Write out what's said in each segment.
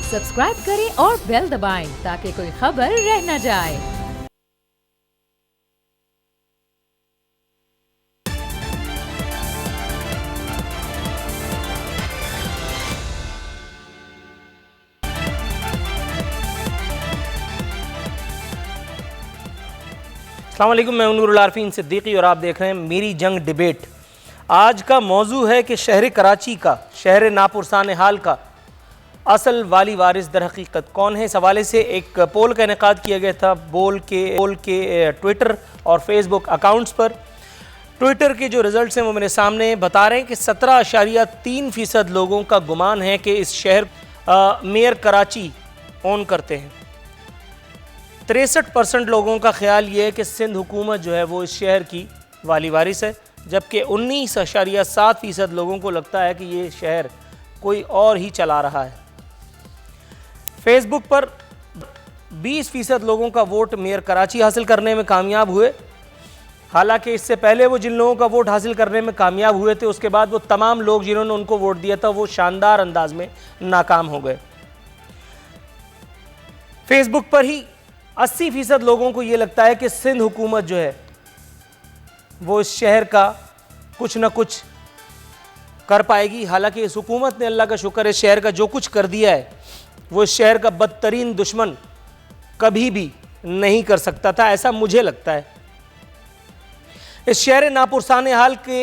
Subscribe करें और bell दबाएं ताकि कोई खबर रह न जाए। अस्सलाम वालेकुम, मैं नूरुल आरफीन सिद्दीकी और आप देख रहे हैं मेरी जंग डिबेट। आज का मौजू है कि शहर कराची का, शहर नापुरसान हाल का असल वाली वारिस दर हकीकत कौन है। इस हवाले से एक पोल का इनेकाद किया गया था बोल के ट्विटर और फेसबुक अकाउंट्स पर। ट्विटर के जो रिज़ल्ट हैं वो मेरे सामने बता रहे हैं कि 17.3% लोगों का गुमान है कि इस शहर मेयर कराची ओन करते हैं। 63% लोगों का ख्याल ये है कि सिंध हुकूमत जो है वो इस शहर की वाली वारिस है, जबकि 19.7% लोगों को लगता है कि ये शहर कोई और ही चला रहा है। फेसबुक पर 20% लोगों का वोट मेयर कराची हासिल करने में कामयाब हुए। हालांकि इससे पहले वो जिन लोगों का वोट हासिल करने में कामयाब हुए थे, उसके बाद वो तमाम लोग जिन्होंने उनको वोट दिया था वो शानदार अंदाज में नाकाम हो गए। फेसबुक पर ही 80% लोगों को ये लगता है कि सिंध हुकूमत जो है वो इस शहर का कुछ ना कुछ कर पाएगी। हालांकि इस हुकूमत ने, अल्लाह का शुक्र है, इस शहर का जो कुछ कर दिया है वो इस शहर का बदतरीन दुश्मन कभी भी नहीं कर सकता था, ऐसा मुझे लगता है। इस शहर नापुरसान हाल के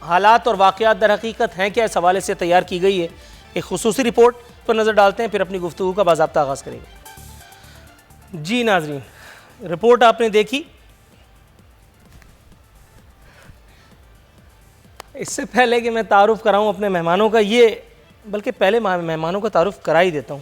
हालात और वाक़यात दर हकीकत हैं क्या, इस हवाले से तैयार की गई है एक खुसूसी रिपोर्ट पर नज़र डालते हैं, फिर अपनी गुफ्तगू का बाज़ाब्ता आगाज़ करेंगे। जी नाज़रीन, रिपोर्ट आपने देखी। इससे पहले कि मैं तारुफ कराऊं अपने मेहमानों का, बल्कि पहले मेहमानों का तारुफ करा ही देता हूं।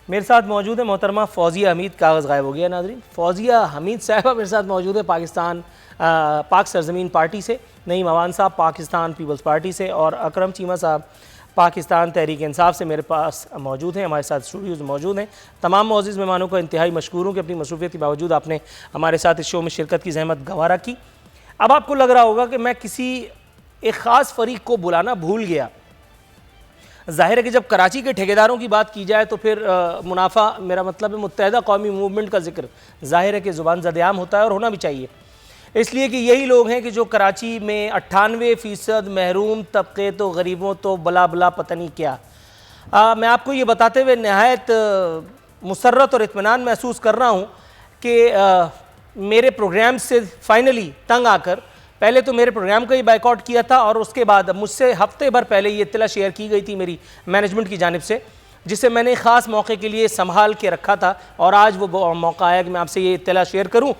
मेरे साथ मौजूद है मोहतरमा फौजिया हमीद। कागज़ गायब हो गया नाज़रीन। फौजिया हमीद साहिबा मेरे साथ मौजूद है पाक सरजमीन पार्टी से, नईम अवान साहब पाकिस्तान पीपल्स पार्टी से, और अकरम चीमा साहब पाकिस्तान तहरीक इंसाफ से मेरे पास मौजूद हैं, हमारे साथ स्टूडियोज़ मौजूद हैं। तमाम मौजूद मेहमानों को इंतहाई मशकूर हूँ कि अपनी मसरूफियत के बावजूद आपने हमारे साथ इस शो में शिरकत की जहमत गवारा की। अब आपको लग रहा होगा कि मैं किसी एक ख़ास फरीक को बुलाना भूल गया। ज़ाहिर है कि जब कराची के ठेकेदारों की बात की जाए तो फिर मुनाफा, मेरा मतलब है मुत्तहदा कौमी मूवमेंट का जिक्र ज़ाहिर है कि ज़ुबान ज़द-ए-आम होता है और होना भी चाहिए, इसलिए कि यही लोग हैं कि जो कराची में 98% महरूम तबके तो गरीबों तो बला बला पता नहीं क्या। मैं आपको ये बताते हुए नहायत मुसर्रत और इत्मीनान महसूस कर रहा हूँ कि मेरे प्रोग्राम से फाइनली तंग आकर, पहले तो मेरे प्रोग्राम का ही बाइकआउट किया था और उसके बाद मुझसे हफ्ते भर पहले ये इत्तला शेयर की गई थी मेरी मैनेजमेंट की जानिब से, जिसे मैंने ख़ास मौके के लिए संभाल के रखा था, और आज वो मौका आया कि मैं आपसे ये इत्तला शेयर करूँ।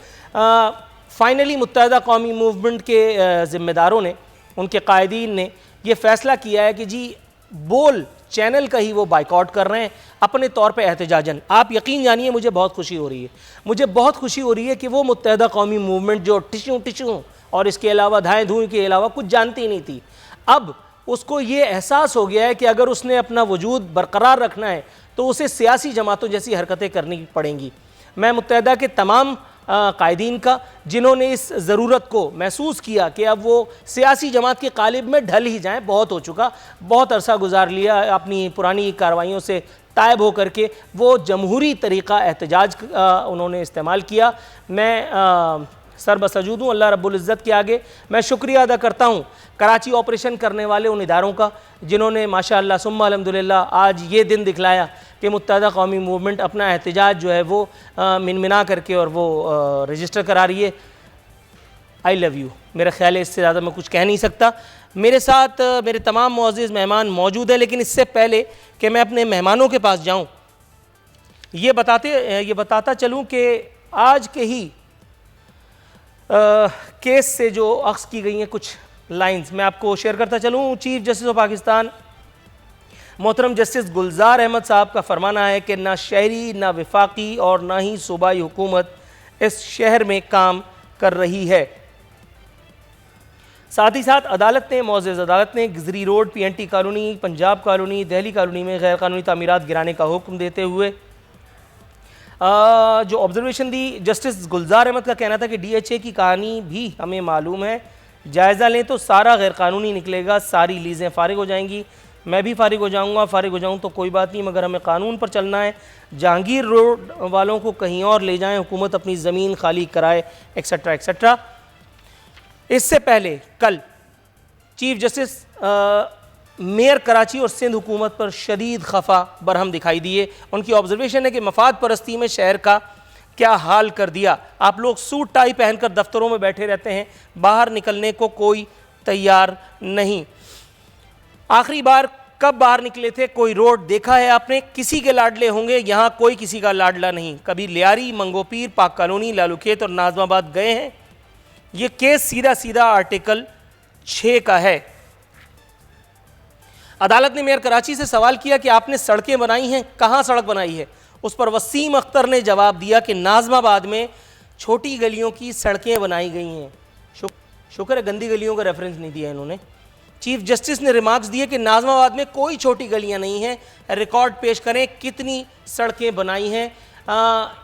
फाइनली मुत्तहदा कौमी मूवमेंट के ज़िम्मेदारों ने, उनके कायदीन ने यह फ़ैसला किया है कि जी बोल चैनल का ही वो बाइकआउट कर रहे हैं अपने तौर पे एहतजाजन। आप यकीन जानिए मुझे बहुत खुशी हो रही है, मुझे बहुत खुशी हो रही है कि वो मुत्तहदा कौमी मूवमेंट जो टिशू और इसके अलावा धाएँ धुएँ के अलावा कुछ जानती ही नहीं थी, अब उसको ये एहसास हो गया है कि अगर उसने अपना वजूद बरकरार रखना है तो उसे सियासी जमातों जैसी हरकतें करनी पड़ेंगी। मैं मुत्तहदा के तमाम कायदीन का, जिन्होंने इस ज़रूरत को महसूस किया कि अब वो सियासी जमात के कालिब में ढल ही जाएं, बहुत हो चुका, बहुत अरसा गुजार लिया अपनी पुरानी कार्रवाइयों से तायब होकर के, वो जमहूरी तरीक़ा एहतजाज उन्होंने इस्तेमाल किया। मैं सर बसजूद हूँ अल्लाह रब्बुल इज़्ज़त के आगे। मैं शुक्रिया अदा करता हूँ कराची ऑपरेशन करने वाले उन इदारों का, जिन्होंने माशाअल्लाह सुम्मा अल्हम्दुलिल्लाह आज ये दिन दिखलाया कि मुत्तहदा कौमी मूवमेंट अपना एहतजाज जो है वो मिनमिना करके और वो रजिस्टर करा रही है। I love you. मेरा ख्याल है इससे ज़्यादा मैं कुछ कह नहीं सकता। मेरे साथ मेरे तमाम मुअज़्ज़िज़ मेहमान मौजूद हैं, लेकिन इससे पहले कि मैं अपने मेहमानों के पास जाऊँ, ये बताता चलूँ कि आज के ही केस से जो अक्स की गई हैं कुछ लाइंस मैं आपको शेयर करता चलूँ। चीफ जस्टिस ऑफ पाकिस्तान मोहतरम जस्टिस गुलजार अहमद साहब का फरमाना है कि ना शहरी, ना वफाकी और ना ही सूबाई हुकूमत इस शहर में काम कर रही है। साथ ही साथ अदालत ने, मौज़ूद अदालत ने Gizri road, PNT colony, Punjab colony, Delhi colony में गैर कानूनी तामीरात गिराने का हुक्म देते हुए जो ऑब्जर्वेशन दी, जस्टिस गुलजार अहमद का कहना था कि DHA की कहानी भी हमें मालूम है, जायज़ा लें तो सारा गैर कानूनी निकलेगा, सारी लीज़ें फारिग हो जाएंगी, मैं भी फारिग हो जाऊंगा, फारिग हो जाऊं तो कोई बात नहीं, मगर हमें कानून पर चलना है। जहांगीर रोड वालों को कहीं और ले जाएं, हुकूमत अपनी ज़मीन खाली कराए, एक्सेट्रा एक्सेट्रा। इससे पहले कल चीफ जस्टिस मेयर कराची और सिंध हुकूमत पर शदीद खफा बरहम दिखाई दिए। उनकी ऑब्जर्वेशन है कि मफाद परस्ती में शहर का क्या हाल कर दिया। आप लोग सूट टाई पहनकर दफ्तरों में बैठे रहते हैं, बाहर निकलने को कोई तैयार नहीं। आखिरी बार कब बाहर निकले थे? कोई रोड देखा है आपने? किसी के लाडले होंगे, यहाँ कोई किसी का लाडला नहीं। कभी लियारी, मंगोपीर, पाक कॉलोनी, लालूखेत और नाजमाबाद गए हैं? ये केस सीधा सीधा आर्टिकल 6 का है। अदालत ने मेयर कराची से सवाल किया कि आपने सड़कें बनाई हैं, कहाँ सड़क बनाई है? उस पर वसीम अख्तर ने जवाब दिया कि नाजमाबाद में छोटी गलियों की सड़कें बनाई गई हैं। शुक्र है गंदी गलियों का रेफरेंस नहीं दिया इन्होंने। चीफ जस्टिस ने रिमार्क्स दिए कि नाजमाबाद में कोई छोटी गलियां नहीं हैं, रिकॉर्ड पेश करें कितनी सड़कें बनाई हैं।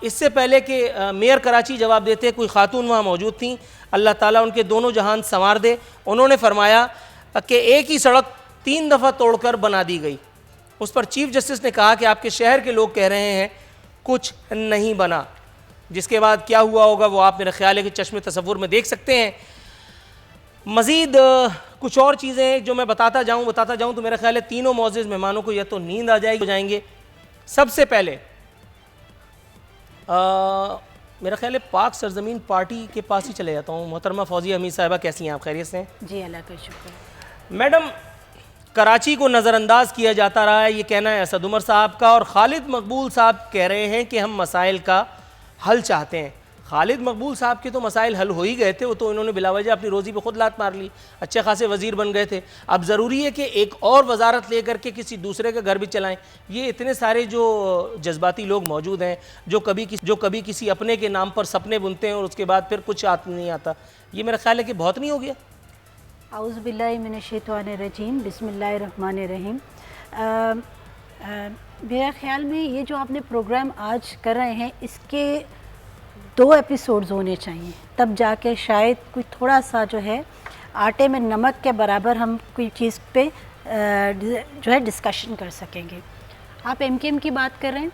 इससे पहले कि मेयर कराची जवाब देते, कोई खातून वहाँ मौजूद थी, अल्लाह ताला उनके दोनों जहान संवार दे। उन्होंने फरमाया कि एक ही सड़क 3 दफ़ा तोड़कर बना दी गई। उस पर चीफ जस्टिस ने कहा कि आपके शहर के लोग कह रहे हैं कुछ नहीं बना। जिसके बाद क्या हुआ होगा वो आप मेरा ख्याल है कि चश्मे तसव्वुर में देख सकते हैं। मज़ीद कुछ और चीज़ें जो मैं बताता जाऊँ तो मेरा ख्याल है तीनों मौजूद मेहमानों को या तो नींद आ जाएंगे। सबसे पहले मेरा ख्याल है पाक सरजमीन पार्टी के पास ही चले जाता हूँ। मोहतरमा फौजिया हमीद साहिबा, कैसी हैं आप? खैरियत से हैं? जी, अल्लाह का शुक्र। मैडम, कराची को नज़रअंदाज किया जाता रहा है, ये कहना है असद उमर साहब का, और खालिद मकबूल साहब कह रहे हैं कि हम मसाइल का हल चाहते हैं। खालिद मकबूल साहब के तो मसाइल हल हो ही गए थे, वो तो इन्होंने बिलावजह अपनी रोज़ी पे खुद लात मार ली, अच्छे खासे वज़ीर बन गए थे। अब ज़रूरी है कि एक और वजारत लेकर के किसी दूसरे का घर भी चलाएं। ये इतने सारे जो जज्बाती लोग मौजूद हैं जो कभी किसी अपने के नाम पर सपने बुनते हैं और उसके बाद फिर कुछ नहीं आता, ये मेरा ख्याल है कि बहुत नहीं हो गया। आउज़ु बिल्लाहि मिनश्शैतानिर्रजीम, बिस्मिल्लाहिर्रहमानिर्रहीम। मेरा ख्याल में ये जो आपने प्रोग्राम आज कर रहे हैं, इसके 2 एपिसोड्स होने चाहिए, तब जाके शायद कोई थोड़ा सा जो है आटे में नमक के बराबर हम कोई चीज़ पे जो है डिस्कशन कर सकेंगे। आप एमकेएम की बात कर रहे हैं,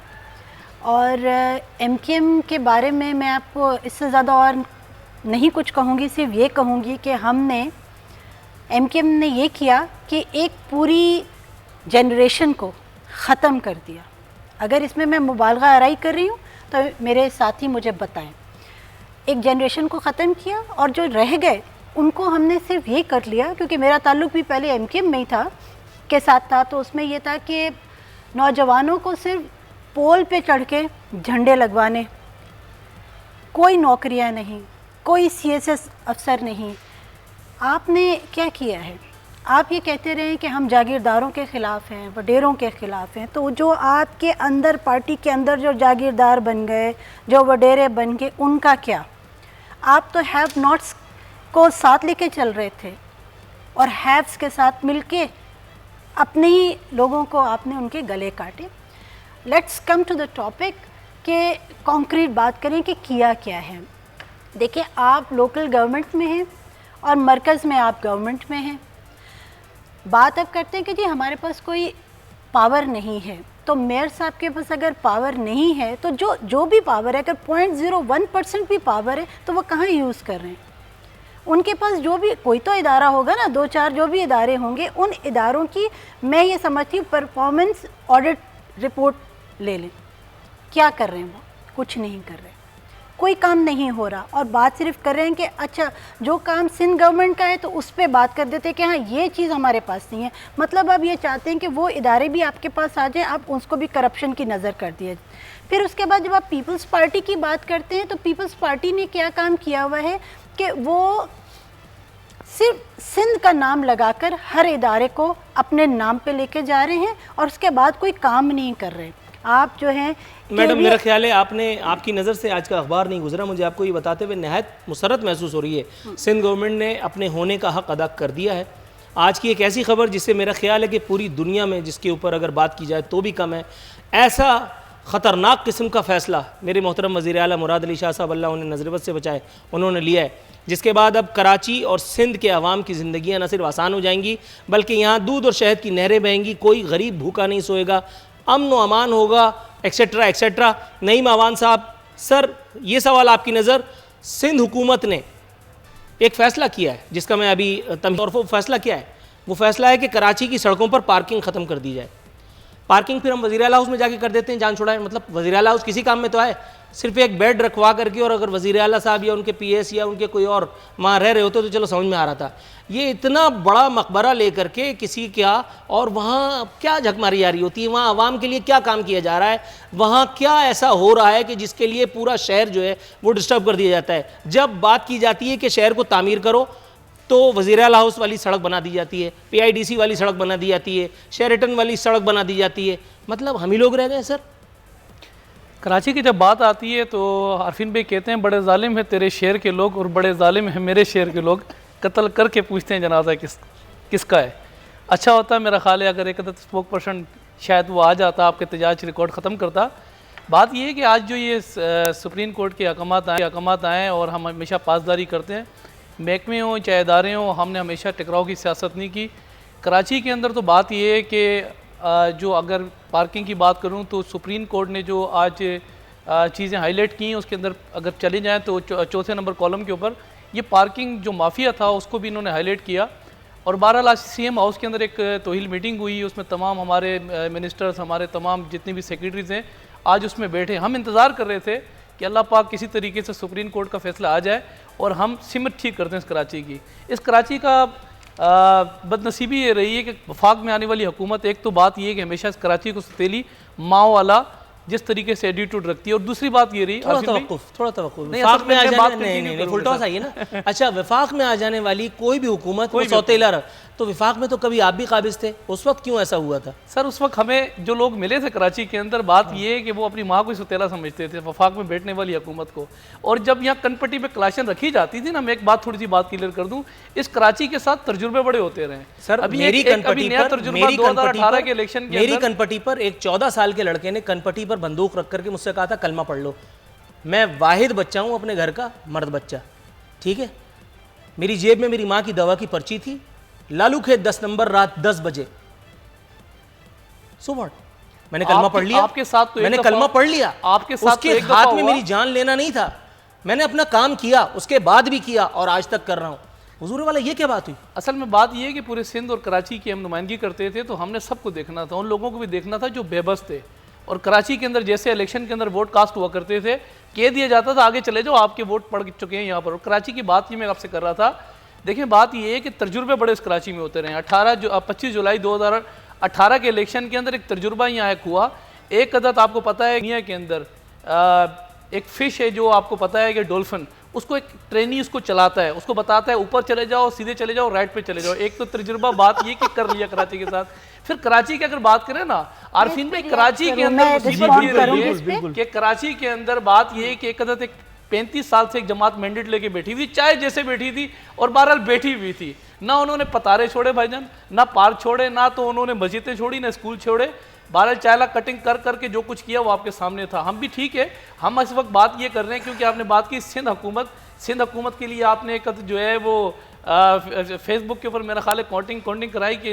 और एमकेएम के बारे में मैं आपको इससे ज़्यादा और नहीं कुछ कहूँगी, सिर्फ ये कहूँगी कि हमने एमकेएम ने ये किया कि एक पूरी जनरेशन को ख़त्म कर दिया। अगर इसमें मैं मुबालगा आराई कर रही हूँ तो मेरे साथी मुझे बताएं। एक जनरेशन को ख़त्म किया, और जो रह गए उनको हमने सिर्फ ये कर लिया, क्योंकि मेरा ताल्लुक़ भी पहले एमकेएम में ही था के साथ था, तो उसमें ये था कि नौजवानों को सिर्फ पोल पे चढ़ के झंडे लगवाने, कोई नौकरियां नहीं, कोई सीएसएस अफसर नहीं। आपने क्या किया है? आप ये कहते रहे कि हम जागीरदारों के ख़िलाफ़ हैं, वडेरों के ख़िलाफ़ हैं, तो जो आपके अंदर पार्टी के अंदर जो जागीरदार बन गए, जो वडेरे बन गए, उनका क्या? आप तो हैव नॉट्स को साथ लेके चल रहे थे, और हैव्स के साथ मिलके अपने ही लोगों को आपने उनके गले काटे। Let's come to the topic कि कॉन्क्रीट बात करें कि किया क्या है। देखिए, आप लोकल गवर्नमेंट में हैं और मरकज़ में आप गवर्नमेंट में हैं। बात अब करते हैं कि जी हमारे पास कोई पावर नहीं है, तो मेयर साहब के पास अगर पावर नहीं है तो जो भी पावर है, अगर 0.01% भी पावर है तो वो कहाँ यूज़ कर रहे हैं? उनके पास जो भी कोई तो इदारा होगा ना, 2-4 जो भी इदारे होंगे, उन इदारों की मैं ये समझती हूँ परफॉर्मेंस ऑडिट रिपोर्ट ले लें। क्या कर रहे हैं वो? कुछ नहीं कर रहे, कोई काम नहीं हो रहा, और बात सिर्फ कर रहे हैं कि अच्छा जो काम सिंध गवर्नमेंट का है तो उस पर बात कर देते हैं कि हाँ ये चीज़ हमारे पास नहीं है। मतलब आप ये चाहते हैं कि वो इदारे भी आपके पास आ जाएं, आप उसको भी करप्शन की नज़र कर दिए। फिर उसके बाद जब आप पीपल्स पार्टी की बात करते हैं तो पीपल्स पार्टी ने क्या काम किया हुआ है कि वो सिर्फ सिंध का नाम लगाकर हर इदारे को अपने नाम पे लेके जा रहे हैं, और उसके बाद कोई काम नहीं कर रहे। आप जो हैं मैडम, मेरा ख्याल है आपकी नज़र से आज का अखबार नहीं गुजरा, मुझे आपको ये बताते हुए नहायत मुसरत महसूस हो रही है। सिंध गवर्नमेंट ने अपने होने का हक़ अदा कर दिया है। आज की एक ऐसी खबर जिससे मेरा ख्याल है कि पूरी दुनिया में जिसके ऊपर अगर बात की जाए तो भी कम है। ऐसा ख़तरनाक किस्म का फ़ैसला मेरे मोहतरम वज़ीर आला मुराद अली शाह साहब अल्लाह उन्हें नज़रबत से बचाए उन्होंने लिया है, जिसके बाद अब कराची और सिंध के अवाम की ज़िंदगियाँ न सिर्फ आसान हो जाएंगी बल्कि यहाँ दूध और शहद की नहरें बहेंगी, कोई गरीब भूखा नहीं सोएगा, अमन व अमान होगा, एक्सेट्रा एक्सेट्रा। नईम अवान साहब, सर ये सवाल आपकी नज़र, सिंध हुकूमत ने एक फ़ैसला किया है जिसका मैं अभी और वो फ़ैसला क्या है? वो फ़ैसला है कि कराची की सड़कों पर पार्किंग ख़त्म कर दी जाए। पार्किंग फिर हम वज़ीर आला हाउस में जाके कर देते हैं, जान छुड़ाएं, मतलब वज़ीर आला हाउस किसी काम में तो आए, सिर्फ एक बेड रखवा करके, और अगर वज़ीर आला साहब या उनके पीएस या उनके कोई और वहाँ रह रहे होते तो चलो समझ में आ रहा था। ये इतना बड़ा मकबरा लेकर के किसी क्या, और वहाँ क्या झकमारी जा रही होती है, वहाँ आवाम के लिए क्या काम किया जा रहा है, वहाँ क्या ऐसा हो रहा है कि जिसके लिए पूरा शहर जो है वो डिस्टर्ब कर दिया जाता है। जब बात की जाती है कि शहर को तामीर करो तो वज़ीर आला हाउस वाली सड़क बना दी जाती है, PIDC वाली सड़क बना दी जाती है, शेरेटन वाली सड़क बना दी जाती है, मतलब हम ही लोग रह गए सर। कराची की जब बात आती है तो आरफीन भाई कहते हैं बड़े जालिम है तेरे शहर के लोग और बड़े जालिम है मेरे शहर के लोग, कत्ल करके पूछते हैं जनाजा किसका है। अच्छा होता मेरा ख्याल है अगर एक स्पोक पर्सन शायद वो आ जाता, आपके एहतजाज रिकॉर्ड ख़त्म करता। बात ये है कि आज जो ये सुप्रीम कोर्ट के अहकामात आए और हम हमेशा पासदारी करते हैं, महकमे हों चाहे इदारे हों, हमने हमेशा टकराव की सियासत नहीं की। कराची के अंदर तो बात ये है कि जो अगर पार्किंग की बात करूं तो सुप्रीम कोर्ट ने जो आज चीज़ें हाईलाइट की हैं उसके अंदर अगर चले जाएं तो चौथे नंबर कॉलम के ऊपर ये पार्किंग जो माफिया था उसको भी इन्होंने हाईलाइट किया। और बहरहाल आज CM हाउस के अंदर एक तोहिल मीटिंग हुई, उसमें तमाम हमारे मिनिस्टर्स, हमारे तमाम जितने भी सेक्रेटरीज हैं आज उसमें बैठे। हम इंतज़ार कर रहे थे कि अल्लाह पाक किसी तरीके से सुप्रीम कोर्ट का फैसला आ जाए और हम सिमत ठीक करते हैं इस कराची की। इस कराची का बदनसीबी ये रही है कि वफाक में आने वाली हुकूमत, एक तो बात ये है कि हमेशा इस कराची को सतीली माओ वाला जिस तरीके से एटीट्यूड रखती है, और दूसरी बात ये रही थोड़ा तवक्कुफ विफाक में आ जाने, नहीं फुलटॉस आई है ना। अच्छा, विफाक में आ जाने वाली कोई भी हुकूमत कोई सौतेला रहा, तो विफाक में तो कभी आप भी काबिज थे, उस वक्त क्यों ऐसा हुआ था? सर उस वक्त हमें जो लोग मिले थे कराची के अंदर, बात ये है कि वो अपनी माँ को सौतेला समझते थे, वफाक में बैठने वाली हुकूमत को। और जब यहाँ कनपट्टी पे क्लाशन रखी जाती थी ना, मैं एक बात थोड़ी सी बात क्लियर कर दूं, इस कराची के साथ तजुर्बे बड़े होते रहे सर। अभी मेरी कनपट्टी पर एक 14 साल के लड़के ने कनपट्टी पर बंदूक रख करके मुझसे कहा था कलमा पढ़ लो। मैं वाहिद बच्चा हूं अपने घर का, मर्द बच्चा, ठीक है। मेरी जेब में मेरी माँ की दवा की पर्ची थी, लालू खेत 10 नंबर, रात 10 बजे। सो व्हाट, मैंने कलमा पढ़ लिया। आपके साथ तो मैंने कलमा पढ़ लिया, आपके साथ उसके हाथ में मेरी जान लेना नहीं था। मैंने अपना काम किया, उसके बाद भी किया और आज तक कर रहा हूं। हुजूर वाला ये क्या बात हुई? असल में बात ये है कि पूरे सिंध और कराची की हम नुमाइंदगी करते थे, तो हमने सबको देखना था, उन लोगों को भी देखना था जो बेबस थे। और कराची के अंदर जैसे इलेक्शन के अंदर वोट कास्ट हुआ करते थे, कह दिया जाता था आगे चले जाओ आपके वोट पड़ चुके हैं यहाँ पर। और कराची की बात ही मैं आपसे कर रहा था। देखिए बात ये है कि तजुर्बे बड़े इस कराची में होते रहे। 25 जुलाई 2018 के इलेक्शन के अंदर एक तजुर्बा यहाँ एक हुआ। एक अदद आपको पता है दुनिया के अंदर एक फ़िश है जो आपको पता है कि डॉल्फिन, उसको एक ट्रेनी उसको चलाता है, उसको बताता है ऊपर चले जाओ, सीधे चले जाओ, राइट पे चले जाओ। एक तो तजुर्बा बात ये कि कर लिया कराची के साथ। फिर कराची की अगर बात करें ना आरफीन भाई, कराची के अंदर मुसीबत ये रही है कि कराची के अंदर बात ये है कि एक अदद 35 साल से एक जमात मैंडेट लेके बैठी हुई, चाहे जैसे बैठी थी और बहरहाल बैठी हुई थी। ना उन्होंने पतारे छोड़े भाईजान, ना पार्क छोड़े, ना तो उन्होंने मस्जिदें छोड़ी, ना स्कूल छोड़े। बहरहाल चायला कटिंग कर करके जो कुछ किया वो आपके सामने था। हम भी ठीक है, हम इस वक्त बात ये कर रहे हैं क्योंकि आपने बात की सिंध हुकूमत के लिए आपने एक जो है वो फेसबुक के ऊपर मेरा ख्याल है काउंटिंग कराई कि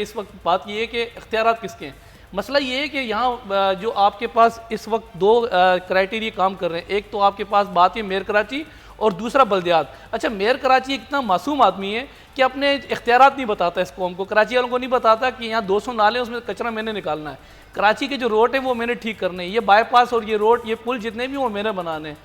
इस वक्त बात ये है कि इख्तियारात किसके हैं। मसला ये है कि यहाँ जो आपके पास इस वक्त 2 क्राइटेरिया काम कर रहे हैं। एक तो आपके पास बात है मेयर कराची और दूसरा बल्दियात। अच्छा, मेयर कराची इतना मासूम आदमी है कि अपने इख्तियारात नहीं बताता इस कौम को, कराची वालों को नहीं बताता कि यहाँ 200 नाले उसमें कचरा मैंने निकालना है, कराची के जो रोड है वो मैंने ठीक करने हैं, ये बाईपास और ये रोड ये पुल जितने भी वो मैंने बनाने हैं।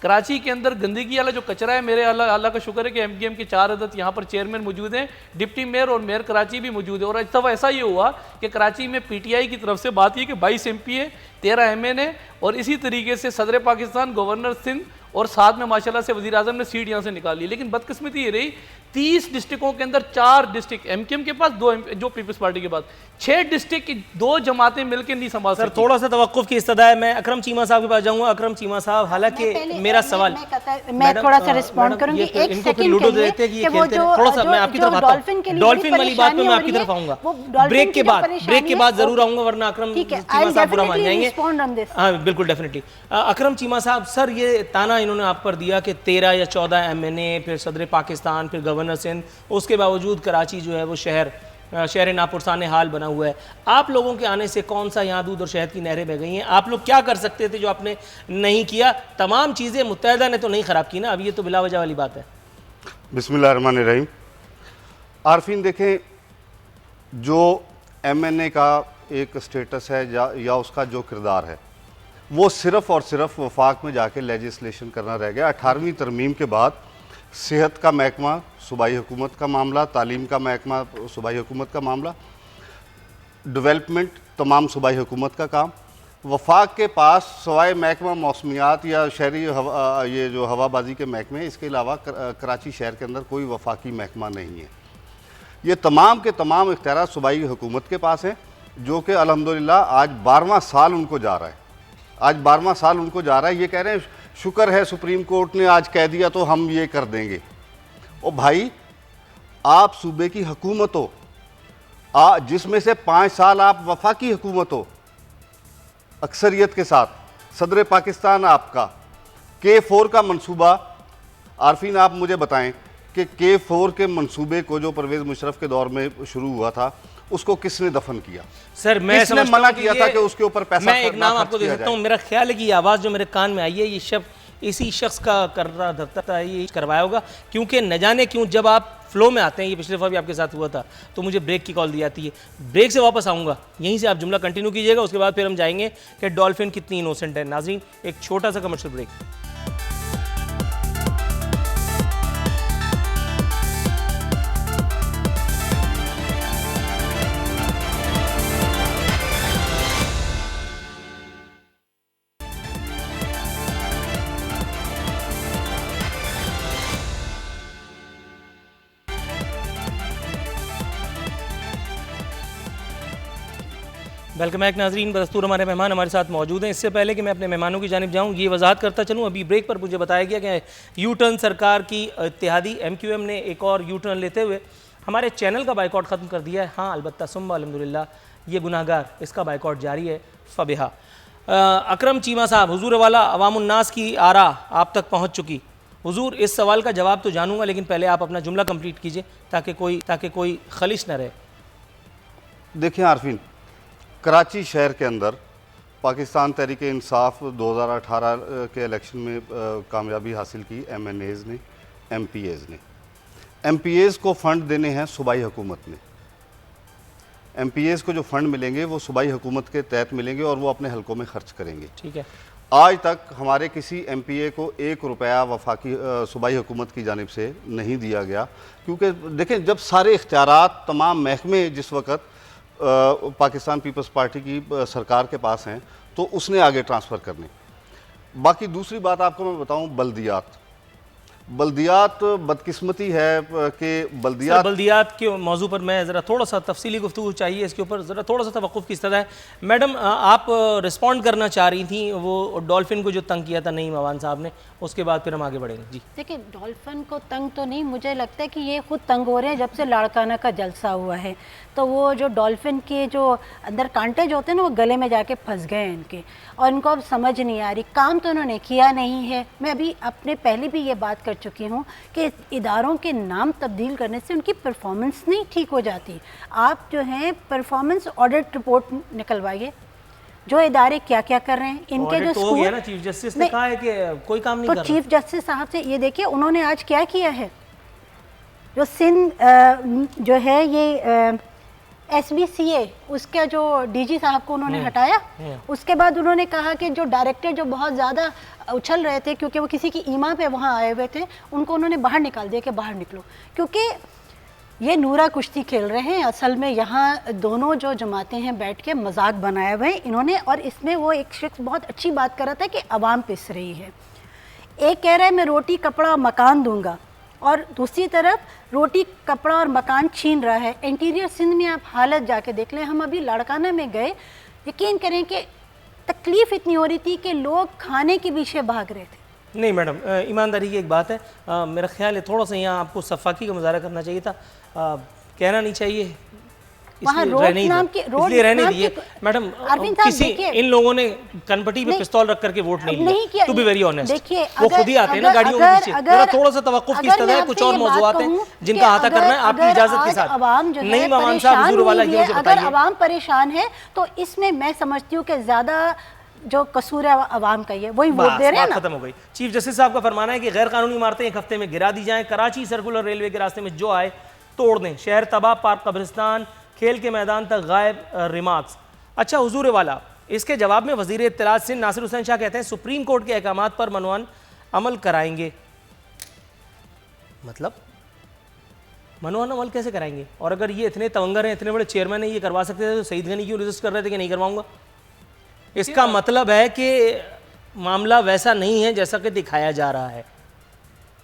कराची के अंदर गंदगी वाला जो कचरा है, मेरे अल्लाह का शुक्र है कि MKM के 4 अदद यहाँ पर चेयरमैन मौजूद हैं, डिप्टी मेयर और मेयर कराची भी मौजूद है। और इस दफ़ा ऐसा ये हुआ कि कराची में PTI की तरफ से बात ये कि 22 MP है, 13 MN है और इसी तरीके से सदर पाकिस्तान, गवर्नर सिंध और साथ में माशाल्लाह से वज़ीर आज़म ने सीट यहाँ से निकाली। लेकिन बदकिस्मती ये रही 30 डिस्ट्रिक्टों के अंदर 4 डिस्ट्रिक्ट एमकेएम के पास, 2 जो पीपल्स पार्टी के पास, 6 डिस्ट्रिक्ट की 2 जमातें मिलकर नहीं संभाल सर सकती। थोड़ा सा तवक्कुफ की इस्तदा है। मैं अकरम चीमा साहब के पास जाऊंगा। अकरम चीमा साहब, हालांकि मेरा सवाल मैं थोड़ा सा रिस्पॉन्ड करूंगी एक सेकंड के लिए कि वो जो थोड़ा सा मैं आपकी तरफ आता हूं। डॉल्फिन वाली बात पे मैं आपकी तरफ आऊंगा ब्रेक के बाद जरूर आऊंगा, वरना अकरम चीमा साहब बुरा मान जाएंगे। हाँ बिल्कुल डेफिनेटली। अकरम चीमा साहब, सर ये ताना इन्होंने आप पर दिया कि 13 या 14 MNA, फिर सदर पाकिस्तान, फिर गवर्नर सिंध, उसके बावजूद कराची जो है वो शहर नापुरसान हाल बना हुआ है। आप लोगों के आने से कौन सा यहाँ दूध और शहद की नहरें बह गई हैं? आप लोग क्या कर सकते थे जो आपने नहीं किया? तमाम चीज़ें मुत्तहदा ने तो नहीं ख़राब की ना, अब ये तो बिला वजह वाली बात है। बिस्मिल्लाहिर्रहमानिर्रहीम। आरफीन देखें, जो MNA का एक स्टेटस है या उसका जो किरदार है, वो सिर्फ़ और सिर्फ वफाक में जाके लेजिस्लेशन करना रह गया। 18वीं तरमीम के बाद सेहत का महकमा सूबाई हुकूमत का मामला, तालीम का महकमा सूबाई हुकूमत का मामला, डेवलपमेंट तमाम सूबाई हुकूमत का काम। वफाक के पास सवाए महकमा मौसमियात या शहरी ये जो हवाबाजी के महकमे, इसके अलावा कराची शहर के अंदर कोई वफाकी महकमा नहीं है। ये तमाम के तमाम इख्तियार सूबाई हुकूमत के पास हैं, जो कि अल्हम्दुलिल्लाह आज 12वां साल उनको जा रहा है। आज 12वां साल उनको जा रहा है। ये कह रहे हैं शुक्र है सुप्रीम कोर्ट ने आज कह दिया तो हम ये कर देंगे। ओ भाई, आप सूबे की हुकूमत हो, जिसमें से 5 साल आप वफाकी हुकूमत हो अक्सरियत के साथ, सदर पाकिस्तान आपका, K4 का मंसूबा। आरफीन आप मुझे बताएं कि K4 के मंसूबे को जो परवेज़ मुशर्रफ के दौर में शुरू हुआ था, उसको किसने दफन किया? सर मैं किसने मना किया था कि उसके ऊपर पैसा? मैं एक नाम आपको दे सकता हूँ। मेरा ख्याल है कि ये आवाज़ जो मेरे कान में आई है, ये शब्द इसी शख्स का कर रहा धरता है, ये करवाया होगा। क्योंकि न जाने क्यों जब आप फ्लो में आते हैं, ये पिछले दफ़ा भी आपके साथ हुआ था, तो मुझे ब्रेक की कॉल दी जाती है। ब्रेक से वापस आऊँगा, यहीं से आप जुमला कंटिन्यू कीजिएगा, उसके बाद फिर हम जाएंगे कि डॉल्फिन कितनी इनोसेंट है। नाज़रीन, एक छोटा सा कमर्शियल ब्रेक। वेलकम बैक नाजरीन। बदस्तूर हमारे मेहमान हमारे साथ मौजूद हैं। इससे पहले कि मैं अपने मेहमानों की जानिब जाऊँ, ये वजाहत करता चलूँ, अभी ब्रेक पर मुझे बताया गया कि यू टर्न सरकार की इत्तेहादी MQM ने एक और यू टर्न लेते हुए हमारे चैनल का बाइकआउट ख़त्म कर दिया है। हाँ, अलबत्ता सुम्मा अल्हम्दुलिल्लाह, ये गुनाहगार, इसका बाइकआउट जारी है। फ़बिहा। अकरम चीमा साहब, हुजूर वाला अवामुन्नास की आरा आप तक पहुँच चुकी। हुजूर, इस सवाल का जवाब तो जानूँगा, लेकिन पहले आप अपना जुमला कंप्लीट कीजिए ताकि कोई खलिश न रहे। देखिए आरफीन, कराची शहर के अंदर पाकिस्तान तहरीक इंसाफ 2018 के इलेक्शन में कामयाबी हासिल की MNAs ने, MPAs ने। MPAs को फ़ंड देने हैं सूबाई हुकूमत ने। MPAs को जो फ़ंड मिलेंगे वो सूबाई हुकूमत के तहत मिलेंगे और वो अपने हलकों में खर्च करेंगे। ठीक है। आज तक हमारे किसी MPA को 1 रुपया वफाकी सूबाई हुकूमत की जानिब से नहीं दिया गया, क्योंकि देखें, जब सारे इख्तियारात तमाम महकमे जिस वक़्त पाकिस्तान पीपल्स पार्टी की सरकार के पास हैं, तो उसने आगे ट्रांसफ़र करने। बाकी दूसरी बात आपको मैं बताऊं, बल्दियात बदकिस्मती है कि बल्दियात के मौजू पर मैं ज़रा थोड़ा सा तफसीली गुफ्तगू चाहिए, इसके ऊपर ज़रा थोड़ा सा तवक्कुफ़ की इस्तदा है। मैडम, आप रिस्पॉन्ड करना चाह रही थी वो डॉल्फिन को जो तंग किया था नईम अवान साहब ने, उसके बाद फिर हम आगे बढ़ेंगे। जी देखिए, डॉल्फिन को तंग तो नहीं, मुझे लगता है कि ये खुद तंग हो रहे हैं जब से लाड़काना का जलसा हुआ है। तो वो जो डॉल्फिन के जो अंदर कांटे जो होते हैं ना, वो गले में जाके फंस गए हैं इनके, और इनको अब समझ नहीं आ रही। काम तो उन्होंने किया नहीं है। मैं अभी अपने पहले भी ये बात कर चुकी हूँ कि इदारों के नाम तब्दील करने से उनकी परफॉर्मेंस नहीं ठीक हो जाती। आप जो हैं परफॉर्मेंस ऑडिट रिपोर्ट निकलवाइए, जो इदारे क्या क्या कर रहे हैं, इनके जो स्कूल है ना, चीफ जस्टिस ने कहा है कि कोई काम नहीं कर रहा। तो चीफ जस्टिस साहब से ये देखिए, उन्होंने आज क्या किया है, जो सिंध जो है ये SBCA, उसका जो DG साहब को उन्होंने हटाया। उसके बाद उन्होंने कहा कि जो डायरेक्टर जो बहुत ज़्यादा उछल रहे थे क्योंकि वो किसी की ईमा पे वहाँ आए हुए थे, उनको उन्होंने बाहर निकाल दिया कि बाहर निकलो, क्योंकि ये नूरा कुश्ती खेल रहे हैं। असल में यहाँ दोनों जो जमातें हैं बैठ के मजाक बनाया हुए हैं इन्होंने, और इसमें वो एक शख्स बहुत अच्छी बात कर रहा था कि अवाम पिस रही है। एक कह रहा है मैं रोटी कपड़ा और मकान दूंगा, और दूसरी तरफ रोटी कपड़ा और मकान छीन रहा है। इंटीरियर सिंध में आप हालत जाके देख लें, हम अभी लाड़काना में गए, यकीन करें कि तकलीफ़ इतनी हो रही थी कि लोग खाने के पीछे भाग रहे थे। नहीं मैडम, ईमानदारी की एक बात है, मेरा ख्याल है थोड़ा सा यहाँ आपको सफाकी का मुजाहरा करना चाहिए था, कहना नहीं चाहिए, वहाँ इसलिए रोड रहने ही नाम दिए। के- रोड इसलिए रहने नाम दिए के- मैडम। अरविंद साहब किसी देखिए, इन लोगों ने कनपटी पे नहीं, पिस्तौल रख करके वोट नहीं नहीं किया। लिया, टू बी वेरी ऑनेस्ट। देखिए, वो खुद ही आते हैं ना गाड़ियों के पीछे। जरा थोड़ा सा तवक्कुफ की अगर मैं तरह कुछ आपसे और ये बात मौजूआत हैं कहूं जिनका कि अहाता करना है आपकी अगर इजाजत के आज साथ। अवाम जो है नहीं मामान परेशान साहब, हुजूर वाला हुई ये है, मुझे अगर बताइए। अवाम परेशान है तो इसमें मैं समझती हूँ कि ज़्यादा जो कसूर है अवाम का ही है, वही वोट दे रहे हैं बात ना। खत्म हो गई। चीफ जस्टिस साहब का फरमाना है कि गैर कानूनी इमारतें एक हफ्ते में गिरा दी जाएं, कराची सर्कुलर रेलवे के रास्ते में जो आए तोड़ दें, शहर तबाह, पार्क कब्रिस्तान खेल के मैदान तक गायब, रिमार्क्स। अच्छा हुजूर वाला, इसके जवाब में वजीर इत्तलात सिंध नासिर हुसैन शाह कहते हैं सुप्रीम कोर्ट के अहकामात पर मनवान अमल कराएंगे। मतलब मनवान अमल कैसे कराएंगे? और अगर ये इतने तवंगर हैं, इतने बड़े चेयरमैन हैं, ये करवा सकते थे तो सईद गनी क्यों रेजिस्ट कर रहे थे कि नहीं करवाऊंगा? इसका मतलब है कि मामला वैसा नहीं है जैसा कि दिखाया जा रहा है।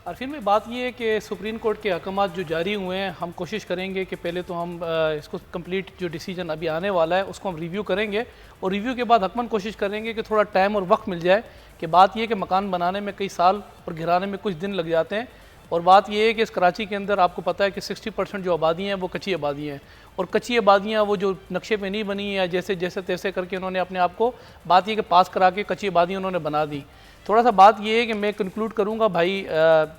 और फिर में बात ये है कि सुप्रीम कोर्ट के अहकाम जो जारी हुए हैं, हम कोशिश करेंगे कि पहले तो हम इसको कंप्लीट जो डिसीजन अभी आने वाला है उसको हम रिव्यू करेंगे, और रिव्यू के बाद हकमन कोशिश करेंगे कि थोड़ा टाइम और वक्त मिल जाए। कि बात ये है कि मकान बनाने में कई साल और गिराने में कुछ दिन लग जाते हैं, और बात ये है कि इस कराची के अंदर आपको पता है कि 60% जो आबादी हैं वो कच्ची आबादी हैं, और कच्ची आबादियाँ वो जो नक्शे पे नहीं बनी या जैसे जैसे तैसे करके उन्होंने अपने आप को बात ये कि पास करा के कच्ची आबादी उन्होंने बना दी। थोड़ा सा बात ये है कि मैं कंक्लूड करूंगा भाई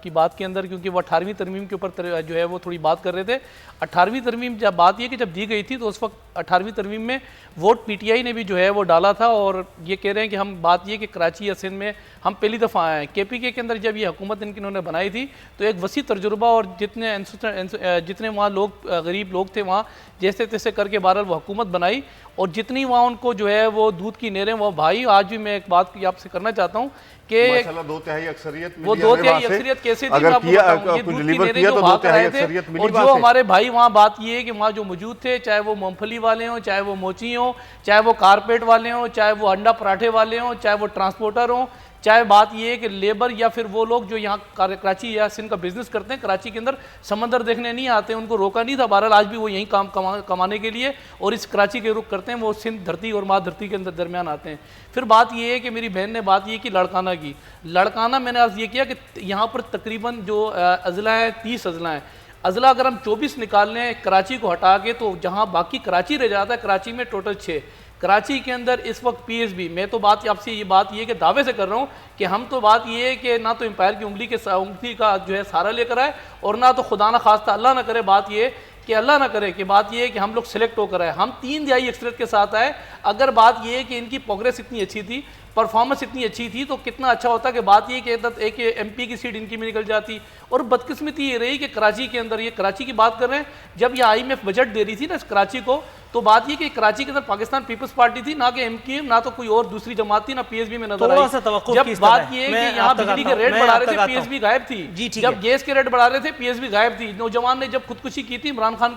की बात के अंदर, क्योंकि वो 18वीं तरमीम के ऊपर जो है वो थोड़ी बात कर रहे थे। 18वीं तरमीम जब बात ये कि जब दी गई थी तो उस वक्त 18वीं तरमीम में वोट पीटीआई ने भी जो है वो डाला था, और ये कह रहे हैं कि हम बात ये कि कराची या सिंध में हम पहली दफ़ा आए हैं। केपीके के अंदर जब ये हुकूमत इन्होंने बनाई थी तो एक वसी तजुर्बा और जितने वहाँ लोग गरीब लोग थे वहाँ जैसे तैसे करके बहरहाल वो हुकूमत बनाई, और जितनी वहाँ उनको जो है वो दूध की नहरें वो भाई। आज भी मैं एक बात आपसे करना चाहता हूँ कि माशाल्लाह 2/3 अक्सरियत वो 2/3 अक्सरियत कैसे थी, मैं आपको बताऊं। ये दूध की नहरें जो भाग रहे थे, और जो हमारे भाई वहाँ बात ये है कि वहाँ जो मौजूद थे, चाहे वो मूंगफली वाले हों, चाहे वो मोची हों, चाहे वो कारपेट वाले हों, चाहे वो अंडा पराठे वाले हों, चाहे वो ट्रांसपोर्टर हों, चाहे बात ये है कि लेबर या फिर वो लोग जो यहाँ कराची या सिंध का बिजनेस करते हैं, कराची के अंदर समंदर देखने नहीं आते, उनको रोका नहीं था। बहरहाल आज भी वो यहीं काम कमाने के लिए और इस कराची के रुख करते हैं, वो सिंध धरती और माँ धरती के अंदर दरमियान आते हैं। फिर बात ये है कि मेरी बहन ने बात ये की लड़काना की। लड़काना मैंने आज ये किया कि यहाँ पर तकरीबन जो अजला है 30 अजला हैं। अजला अगर हम 24 निकाल लें कराची को हटा के, तो जहाँ बाकी कराची रह जाता है, कराची में टोटल 6। कराची के अंदर इस वक्त पीएसबी, मैं तो बात आपसे ये बात ये कि दावे से कर रहा हूँ कि हम तो बात ये है कि ना तो एम्पायर की उंगली का जो है सहारा लेकर आए, और ना तो खुदा ना खास्ता अल्लाह ना करे, बात ये कि अल्लाह ना करे कि बात ये है कि हम लोग सिलेक्ट होकर आए, हम 3 दिहाई अक्सरियत के साथ आए। अगर बात ये है कि इनकी प्रोग्रेस इतनी अच्छी थी, परफॉर्मेंस इतनी अच्छी थी, तो कितना अच्छा होता कि बात ये कि एक एमपी की सीट इनकी में निकल जाती। और बदकिस्मती ये रही कि कराची के अंदर, ये कराची की बात कर रहे हैं, जब ये आईएमएफ बजट दे रही थी ना इस कराची को, तो बात ये कि कराची के अंदर पाकिस्तान पीपल्स पार्टी थी, ना कि एमक्यूएम, ना तो कोई और दूसरी जमात थी, ना पीएसबी में नजर आई। जब बात ये है कि यहाँ बिजली के रेट बढ़ा रहे थे, पीएसबी गायब थी। जब गैस के रेट बढ़ा रहे थे, पीएसबी गायब थी। नौजवान ने जब खुदकुशी की थी, इमरान खान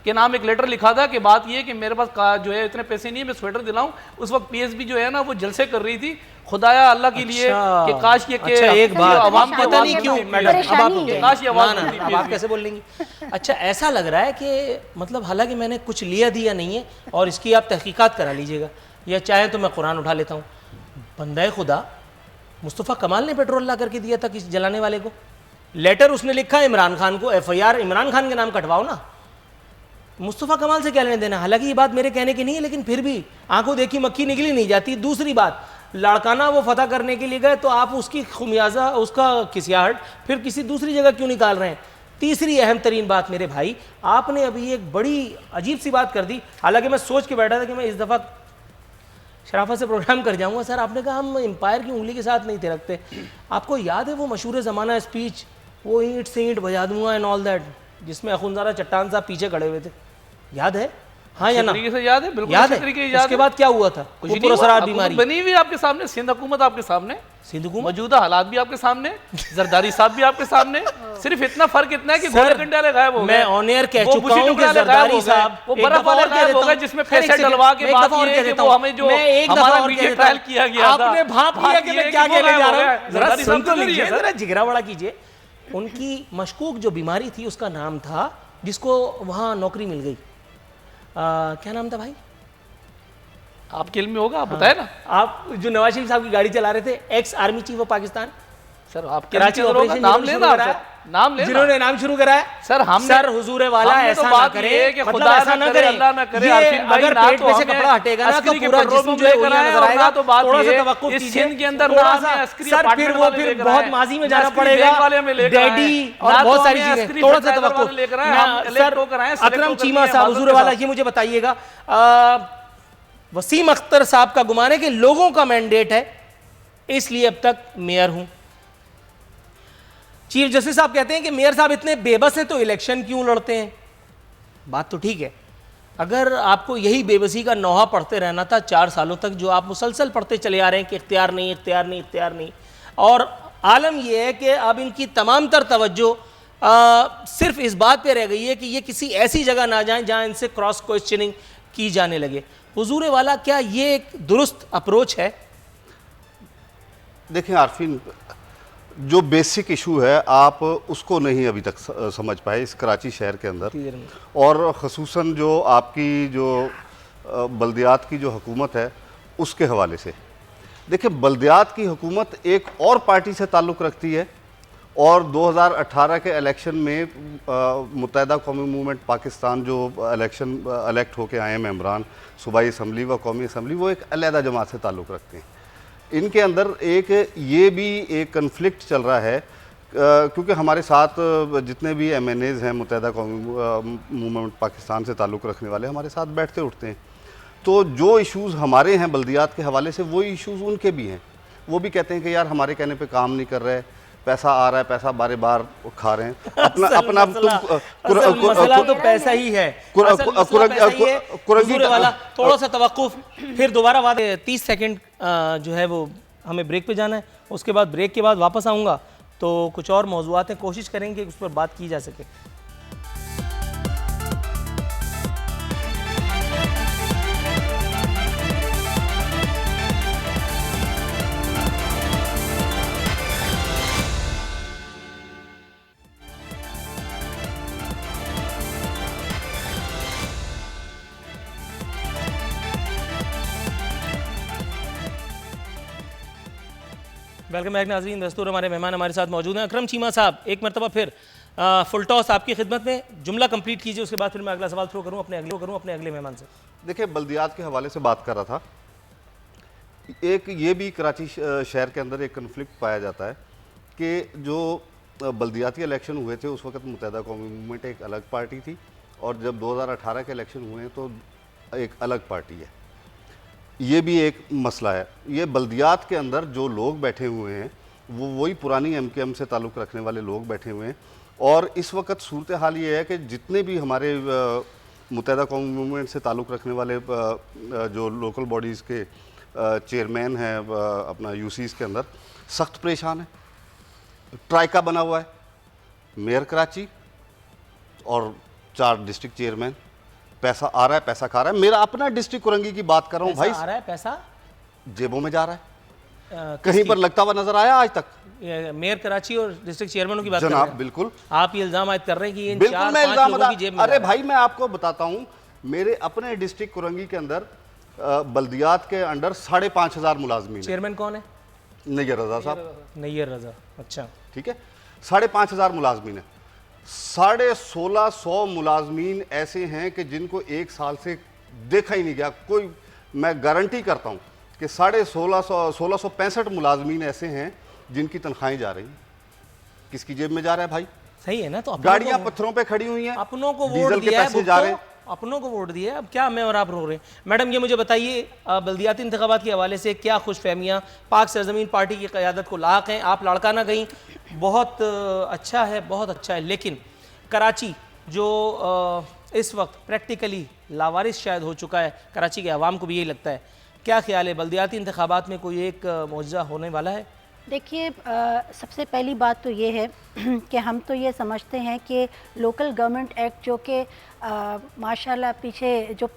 के नाम एक लेटर लिखा था कि बात ये है कि मेरे पास जो है इतने पैसे नहीं है, मैं स्वेटर दिलाऊं। उस वक्त पीएसबी जो है ना वो जलसे कर रही थी खुदाया अल्लाह के लिए कि काश ये अच्छा, एक बात आवाम की पता नहीं क्यों मैडम, अब आप काश ये आवाज अब आप कैसे बोल लेंगी? अच्छा, ऐसा लग रहा है कि मतलब हालांकि मैंने कुछ लिया दिया नहीं है, और इसकी आप तहकीकात करा लीजिएगा, या चाहे तो मैं कुरान उठा लेता हूँ। बंदा खुदा मुस्तफ़ा कमाल ने पेट्रोल ला करके दिया था किसी जलाने वाले को, लेटर उसने लिखा इमरान खान को, FIR इमरान खान के नाम कटवाओ ना, मुस्तफ़ा कमाल से क्या लेने देना। हालांकि ये बात मेरे कहने की नहीं है, लेकिन फिर भी आंखों देखी मक्खी निकली नहीं जाती। दूसरी बात, लड़काना वो फतह करने के लिए गए, तो आप उसकी खुमियाजा, उसका किसियाहट फिर किसी दूसरी जगह क्यों निकाल रहे हैं? तीसरी अहम तरीन बात मेरे भाई, आपने अभी एक बड़ी अजीब सी बात कर दी। हालांकि मैं सोच के बैठा था कि मैं इस दफ़ा शराफत से प्रोग्राम कर जाऊंगा। सर, आपने कहा हम एम्पायर की उंगली के साथ नहीं थे रखते। आपको याद है वो मशहूर ज़माना स्पीच, वो ईंट से ईंट बजा दूंगा एंड ऑल दैट, जिसमें अखुंजारा चट्टान साहब पीछे खड़े हुए थे, याद है? हाँ या ना? तरीके से याद है, बिल्कुल याद अच्छे है? तरीके से याद उसके है। बाद क्या हुआ था? कुछ वो नहीं हुआ, पुरस्कार हुकूमत बीमारी, बनी हुई आपके सामने, सिंध हुकूमत आपके सामने, सिंध हुकूमत। मौजूदा हालात भी आपके सामने, जरदारी साहब भी आपके सामने। सिर्फ इतना फर्क इतना है कि सर, गोले कंडे वाले गायब हो गए। मैं ऑन एयर कह वो चुका बुशी हूं टुकड़ा कि वाले गायब जरदारी हो गए। साहब, वो एक बर्फ दफा वाले और कह गायब देता हो गए, हूं। जिसमें खैर, एक पैसे सेकंड, डलवा के एक बात दफा और ये कह है कि देता वो हूं। हमें जो मैं एक दफा हमारा और मीडिया कह ट्रायल देता किया हूं। गया था, आपने भाप लिया बात कि ये मैं है क्या कि वो कहने गायब जा हो रहा गए। हूं। जरा जरदारी सुन साहब तो तो नहीं लीजिए, है, सर। जरा जिगरा बड़ा कीजिए। उनकी मशकूक जो बीमारी थी उसका नाम था, जिसको वहां नौकरी मिल गई, क्या नाम था भाई? आपके इल्म में होगा, आप बताए ना। आप जो नवाज शरीफ साहब की गाड़ी चला रहे थे, ex army chief of Pakistan, sir आपके कराची इल्म के अंदर होगा, ऑपरेशन नाम जिन्होंने लेना शुरू आप, कराया, सर, नाम लेना। जिन्होंने नाम शुरू कराया। सर हमने, सर हुजूर वाला हमने ऐसा तो ना बात करे ये है कि मतलब खुदा ऐसा ना ना करे, करे, अल्लाह ना करे, ये आरफीन भाई, अगर ना पेट तो में से हमें कपड़ा हटेगा ना तो अस्करी के पूरा पेट्रोल जिस्म पंप जो है लेकर उड़िया आए, नजर और आएगा। ना तो बात थोड़ा ये सा है, तवक्कुफ इस कीजिए, सिंध के अंदर थोड़ा ना सा हमें अस्करी सर, फिर अपार्टमेंट वो वाले फिर लेकर बहुत आए, माजी में ना जाना अस्करी पड़ेगा, बैंक वाले हमें लेकर आए, डैडी ना और तो बहुत सारी हमें चीजें। अस्करी थोड़ा सा फर्टिलाइजर वाले तवक्कुफ। लेकर आए, हम मैं- elect सर, होकर आए, select अकरम होकर चीमा नहीं है, साहब माजूर हुजूर के वाला, साथ। ये मुझे बताइएगा, वसीम अख्तर साहब का गुमान है कि लोगों का मैंडेट है, इसलिए अब तक मेयर हूं। चीफ जस्टिस साहब कहते हैं कि मेयर साहब इतने बेबस हैं तो इलेक्शन क्यों लड़ते हैं? बात तो ठीक है, अगर आपको यही बेबसी का नौहा पढ़ते रहना था 4 सालों तक, जो आप मुसलसल पढ़ते चले आ रहे हैं कि इख्तियार नहीं, इख्तियार नहीं, इख्तियार नहीं, और आलम यह है कि अब इनकी तमाम तर तवज्जो सिर्फ इस बात पे रह गई है कि ये किसी ऐसी जगह ना जाएं जहां इनसे क्रॉस क्वेश्चनिंग की जाने लगे। हुजूर वाला, क्या ये एक दुरुस्त अप्रोच है? देखें आरफीन, जो बेसिक इशू है आप उसको नहीं अभी तक समझ पाए इस कराची शहर के अंदर, और ख़ुसूसन जो आपकी जो बल्दियात की जो हुकूमत है उसके हवाले से। देखिए, बल्दियात की हुकूमत एक और पार्टी से ताल्लुक़ रखती है, और 2018 के इलेक्शन में मुत्तहिदा कौमी मूवमेंट पाकिस्तान जो इलेक्ट होके आए हैं मेंबरान सूबाई असम्बली व कौमी असम्बली, वो एक अलहदा जमात से ताल्लुक़ रखते हैं। इनके अंदर एक ये भी एक कन्फ्लिक्ट चल रहा है, क्योंकि हमारे साथ जितने भी MNAs हैं मुत्तहिदा कौमी मूवमेंट पाकिस्तान से ताल्लुक़ रखने वाले, हमारे साथ बैठते उठते हैं, तो जो इश्यूज़ हमारे हैं बल्दियात के हवाले से, वही इश्यूज़ उनके भी हैं। वो भी कहते हैं कि यार हमारे कहने पे काम नहीं कर रहे, पैसा आ रहा है, पैसा बारे बार खा रहे हैं, अपना अपना मसला तो पैसा ही है। हुजूर वाला, थोड़ा सा तवक्कुफ, फिर दोबारा बात। 30 सेकंड जो है वो हमें ब्रेक पे जाना है, उसके बाद ब्रेक के बाद वापस आऊँगा तो कुछ और मौज़ूआत हैं, कोशिश करेंगे कि उस पर बात की जा सके। वेलकम बैक नाज़रीन। दस्तूर हमारे मेहमान हमारे साथ मौजूद हैं। अकरम चीमा साहब, एक मरतबा फिर फुल टॉस आपकी खिदमत में, जुमला कंप्लीट कीजिए, उसके बाद फिर मैं अगला सवाल थ्रो करूँ अपने अगले मेहमान से। देखिए, बल्दियात के हवाले से बात कर रहा था, एक ये भी कराची शहर के अंदर एक कन्फ्लिक्ट पाया जाता है कि जो बल्दियाती इलेक्शन हुए थे उस वक्त मुत्तहिदा कौमी मूवमेंट एक अलग पार्टी थी, और जब 2018 के इलेक्शन हुए हैं तो एक अलग पार्टी है। ये भी एक मसला है। ये बल्दियात के अंदर जो लोग बैठे हुए हैं वो वही पुरानी MKM से ताल्लुक़ रखने वाले लोग बैठे हुए हैं, और इस वक्त सूरत हाल ये है कि जितने भी हमारे मुत्तहिदा कौमी मूवमेंट से ताल्लुक़ रखने वाले जो लोकल बॉडीज़ के चेयरमैन हैं अपना UCs के अंदर, सख्त परेशान है। ट्राइका बना हुआ है, मेयर कराची और 4 डिस्ट्रिक्ट चेयरमैन, पैसा आ रहा है, पैसा खा रहा है। मेरा अपना डिस्ट्रिक्ट कुरंगी की बात कर रहा हूँ भाई, आ रहा है पैसा जेबों में जा रहा है, कहीं पर लगता हुआ नजर आया आज तक? मेयर कराची और डिस्ट्रिक्ट चेयरमैनों की बात कर रहे जनाब हैं बिल्कुल, आप ये इल्जाम आयद कर रहे हैं कि इन बिल्कुल मैं 4-5 लोगों की जेब में अरे भाई मैं आपको बताता हूँ, मेरे अपने डिस्ट्रिक्ट कुरंगी के अंदर बल्दियात के अंडर 5,500 मुलाजमीन। चेयरमैन कौन है? नैयर रजा साहब। नैयर रजा, अच्छा ठीक है, 5,500 मुलाजमीन है। 1,650 मुलाजमीन ऐसे हैं कि जिनको 1 साल से देखा ही नहीं गया कोई। मैं गारंटी करता हूँ कि 1,665 मुलाजमीन ऐसे हैं जिनकी तनख्वाहें जा रही हैं। किसकी जेब में जा रहा है भाई? सही है ना, तो गाड़ियां पत्थरों पे खड़ी हुई हैं, अपनों को वोट डीजल के दिया है, पैसे जा रहे हैं। अपनों को वोट दिया है, अब क्या मैं और आप रो रहे हैं? मैडम ये मुझे बताइए, बल्दियाती इंतखाबात के हवाले से क्या खुशफहमियाँ पाक सरजमीन पार्टी की क़यादत को लाक हैं? आप लड़काना गई, बहुत अच्छा है, बहुत अच्छा है, लेकिन कराची जो इस वक्त प्रैक्टिकली लावारिस शायद हो चुका है, कराची के अवाम को भी यही लगता है। क्या ख्याल है, बल्दियाती इंतखाबात में कोई एक मौजज़ा होने वाला है? देखिए, सबसे पहली बात तो ये है कि हम तो ये समझते हैं कि लोकल गवर्नमेंट एक्ट जो कि माशाल्लाह पीछे जो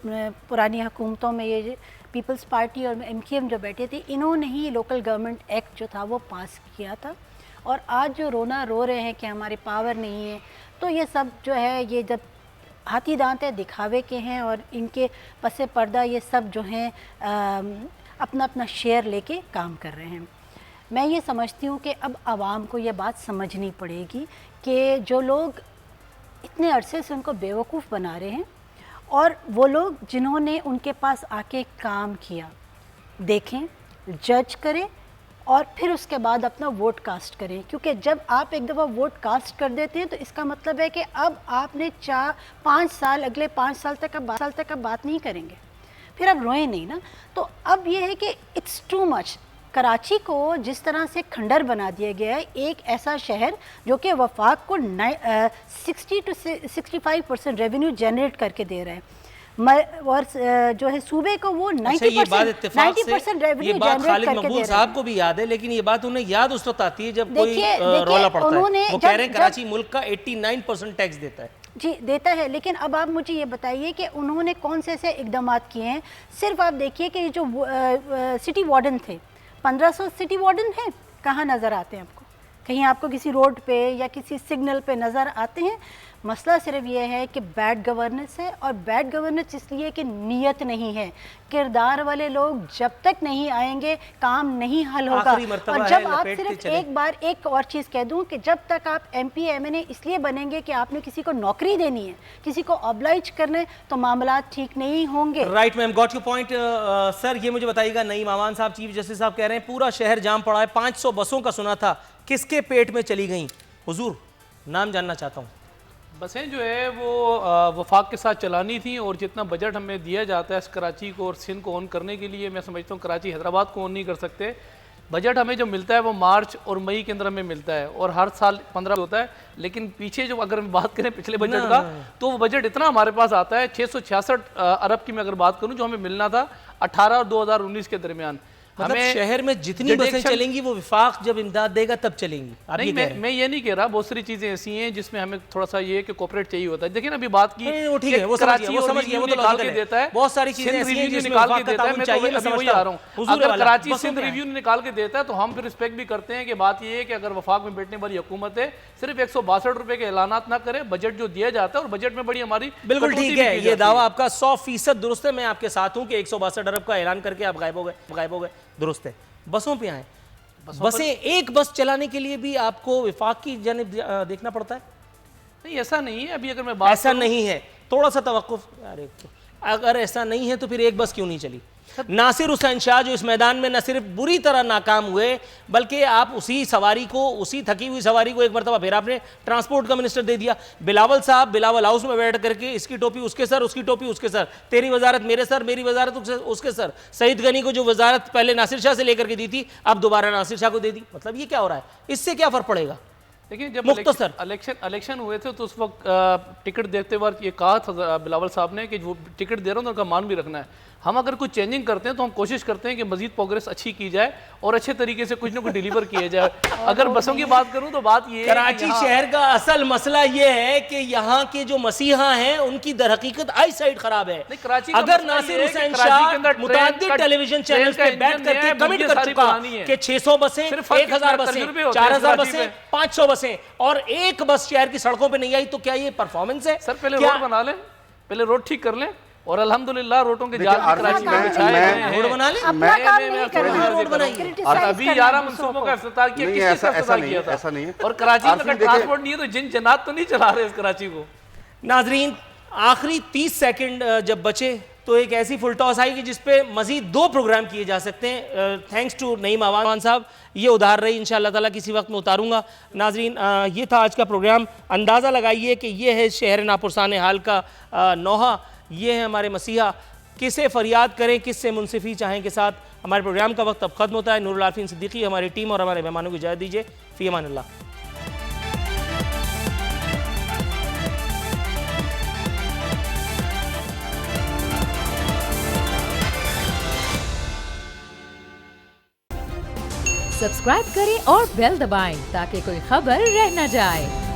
पुरानी हुकूमतों में ये पीपल्स पार्टी और MKM जो बैठे थे, इन्होंने ही लोकल गवर्नमेंट एक्ट जो था वो पास किया था। और आज जो रोना रो रहे हैं कि हमारे पावर नहीं है, तो ये सब जो है ये जब हाथी दांत है दिखावे के हैं और इनके पसे पर्दा ये सब जो हैं अपना अपना शेयर लेके काम कर रहे हैं। मैं ये समझती हूँ कि अब आवाम को ये बात समझनी पड़ेगी कि जो लोग इतने अरसे से उनको बेवकूफ़ बना रहे हैं और वो लोग जिन्होंने उनके पास आके काम किया, देखें, जज करें और फिर उसके बाद अपना वोट कास्ट करें। क्योंकि जब आप एक दफ़ा वोट कास्ट कर देते हैं तो इसका मतलब है कि अब आपने 5 साल, अगले 5 साल तक अब बात नहीं करेंगे, फिर अब रोएं नहीं ना। तो अब ये है कि इट्स टू मच। कराची को जिस तरह से खंडर बना दिया गया है, एक ऐसा शहर जो कि वफाक को 60 to 65% रेवेन्यू जनरेट करके दे रहा है, और जो है सूबे को वो 90% रेवेन्यू जनरेट करके दे रहा है। साहब को भी याद है, लेकिन ये बात उन्हें याद उस वक्त आती है जब कोई रौला पड़ता है। वो कह रहे हैं कराची मुल्क का 89% टैक्स देता है। जी देता है, लेकिन अब आप मुझे ये बताइए कि उन्होंने कौन से ऐसे इकदाम किए हैं। सिर्फ आप देखिए कि जो सिटी वार्डन थे, 1500 सिटी वार्डन हैं, कहाँ नज़र आते हैं आपको? कहीं आपको किसी रोड पे या किसी सिग्नल पे नज़र आते हैं? मसला सिर्फ ये है कि बैड गवर्नेंस है, और बैड गवर्नेंस इसलिए कि नीयत नहीं है। किरदार वाले लोग जब तक नहीं आएंगे काम नहीं हल होगा। और जब आप सिर्फ एक बार एक और चीज़ कह दूं कि जब तक आप MP MNA इसलिए बनेंगे कि आपने किसी को नौकरी देनी है, किसी को ऑब्लाइज करना है, तो मामला ठीक नहीं होंगे। Right ma'am, got your point. Sir ये मुझे बताइएगा, नईम आवान साहब चीफ जस्टिस साहब कह रहे हैं पूरा शहर जाम पड़ा है, 500 बसों का सुना था, किसके पेट में चली गई? हुजूर नाम जानना चाहता हूँ। बसें जो है वो वफाक के साथ चलानी थी, और जितना बजट हमें दिया जाता है कराची को और सिंध को ऑन करने के लिए, मैं समझता हूँ कराची हैदराबाद को ऑन नहीं कर सकते। बजट हमें जो मिलता है वो मार्च और मई के अंदर हमें मिलता है, और हर साल 15 होता है। लेकिन पीछे जो अगर हम बात करें पिछले बजट का, तो वो बजट इतना हमारे पास आता है 666 अरब की मैं अगर बात करूँ, जो हमें मिलना था 18 और 2019 के दरमियान। मतलब शहर में जितनी बसें चलेंगी वो विफाक जब इमदाद देगा तब चलेंगी। नहीं, मैं ये नहीं कह रहा, बहुत सारी चीजें ऐसी हैं जिसमें हमें थोड़ा सा ये कि कोऑपरेट चाहिए होता है। देखिए ना, अभी बात की वो ठीक है, वो समझ गया, वो तो निकाल के देता है, बहुत सारी चीजें ऐसी हैं जिसमें निकाल के देता है। मैं तो अभी वही आ रहा हूँ, अगर कराची बसों सिंध रिव्यू निकाल के देता है तो हम फिर रिस्पेक्ट भी करते हैं कि बात ये है कि अगर वफाक में बैठने वाली हुकूमत है सिर्फ 162 रुपए के ऐलानात ना करे, बजट जो दिया जाता है, और बजट में बड़ी हमारी बिल्कुल ठीक है, ये दावा आपका 100% दुरुस्त है। मैं आपके साथ हूँ कि 162 अरब का ऐलान करके आप गायब हो गए, दुरुस्त है। बसों पे आए, बसें एक बस चलाने के लिए भी आपको विफाक की जानिब देखना पड़ता है? नहीं, ऐसा नहीं है। अभी अगर मैं बात ऐसा नहीं है, थोड़ा सा तवक्कुफ। अगर ऐसा नहीं है तो फिर एक बस क्यों नहीं चली? नासिर हुसैन शाह जो इस मैदान में न सिर्फ बुरी तरह नाकाम हुए, बल्कि आप उसी सवारी को, उसी थकी हुई सवारी को एक मरतबा फिर आपने ट्रांसपोर्ट का मिनिस्टर दे दिया। बिलावल साहब बिलावल हाउस में बैठ करके इसकी टोपी उसके सर, उसकी टोपी उसके सर, तेरी वजारत मेरे सर, मेरी वजारत उसके सर। सईद गनी को जो वजारत पहले नासिर शाह से लेकर के दी थी, अब दोबारा नासिर शाह को दे दी। मतलब ये क्या हो रहा है? इससे क्या फर्क पड़ेगा? देखिए, जब इलेक्शन हुए थे तो उस वक्त टिकट देते वक्त ये कहा था बिलावल साहब ने कि जो टिकट दे रहा हूँ तो उनका मान भी रखना है। हम अगर कुछ चेंजिंग करते हैं तो हम कोशिश करते हैं कि मजीद प्रोग्रेस अच्छी की जाए और अच्छे तरीके से कुछ ना कुछ डिलीवर किया जाए। अगर बसों की बात करूं तो बात ये है, कराची शहर का असल मसला ये है कि यहाँ के जो मसीहा हैं उनकी दर हकीकत आई साइड खराब है। अगर नासिर हुसैन शाह मुतअद्दिद टेलीविजन चैनल पे बैठ करके कमिट कर चुका कि 600 बसें, 1000 बसें, 4000 बसें, 500 बसें और एक बस शहर की सड़कों पे नहीं आई, तो क्या ये परफॉर्मेंस है? सर पहले रोड बना लें, पहले रोड ठीक कर लें, और अल्हम्दुलिल्लाह रोडों के जाल कराची में बिछाए गए हैं। रोड बना ले, रोड बनाइए। अभी 11 मंसूबों का इफ्तितार किया, किसने इफ्तितार किया था? ऐसा नहीं है। और कराची में ट्रांसपोर्ट नहीं है तो जिन जन्नत तो नहीं चला रहे इस कराची को। नाजरीन, आखिरी 30 सेकंड जब बचे तो एक ऐसी फुल टॉस आई कि जिसपे मजीद 2 प्रोग्राम किए जा सकते हैं। थैंक्स टू नईम आवान साहब, ये उधार रही, इंशाअल्लाह ताला किसी वक्त में उतारूंगा। नाजरीन, ये था आज का प्रोग्राम। अंदाज़ा लगाइए कि ये है शहर नापुरसान हाल का नौहा, ये है हमारे मसीहा। किसे फरियाद करें, किससे मुनसिफी चाहें के साथ हमारे प्रोग्राम का वक्त अब खत्म होता है। नूरुल आफरीन सिद्दीकी, हमारी टीम और हमारे मेहमानों को इजाज़त दीजिए। फ़ी अमानिल्लाह। सब्सक्राइब करें और बेल दबाएं ताकि कोई खबर रह न जाए।